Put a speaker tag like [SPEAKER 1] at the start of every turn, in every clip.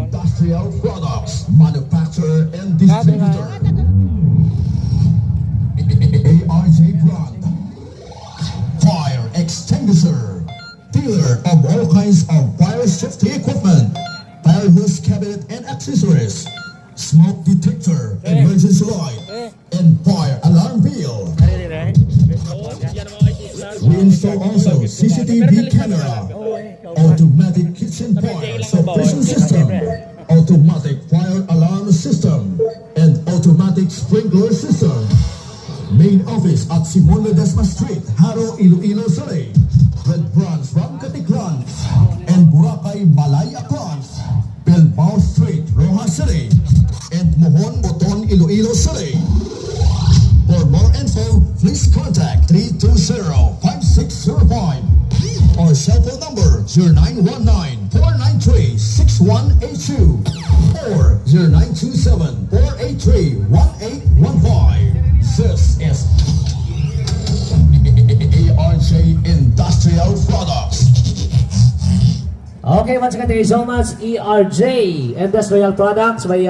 [SPEAKER 1] Industrial Products, Manufacturer and Distributor. ARJ Brand. Fire Extinguisher. Dealer of all kinds of fire safety equipment, fire hose cabinet and accessories, smoke detector, emergency light, and fire alarm wheel. We install also CCTV camera, automatic kitchen fire suppression system, automatic fire alarm system, and automatic sprinkler system. Main office at Simon Ledesma Street, Haro, Iloilo City. With branch from Katiklan and Boracay, Malaya Clans, Bilbao Street, Rojas City, and Mohon, Boton, Iloilo City. For more info, please contact 320-5605 or cell phone number 0919-493-6182 or 0927-483-1815. This is ARJ Industrial Products.
[SPEAKER 2] Okay, once again, thank you so much, ERJ Industrial Products. May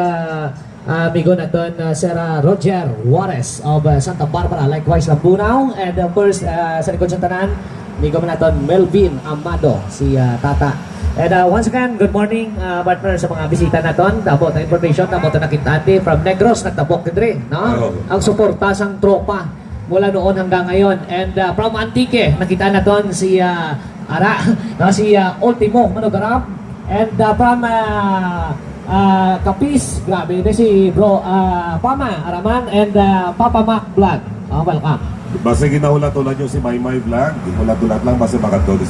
[SPEAKER 2] amigo natin, Sir Roger Juarez of Santa Barbara, likewise Lambunao. And of course, sa likod sa tanan, amigo natin Melvin Amado, si Tata. And once again, good morning, partner, sa mga bisita natin. Tabo na information, tabo na nakitati from Negros, nagtabok din, no? Ang suporta sang tropa mula noon hanggang ngayon. And from Antique, nakita natin si Ara, no? Si Ultimo Manogarap. And from Kapis, grabe na si Bro Pama Araman and Papa Mac Vlog. Welcome.
[SPEAKER 3] Basta ginaulat-ulat nyo si Maymay Vlog, ginaulat-ulat lang basta makatulog.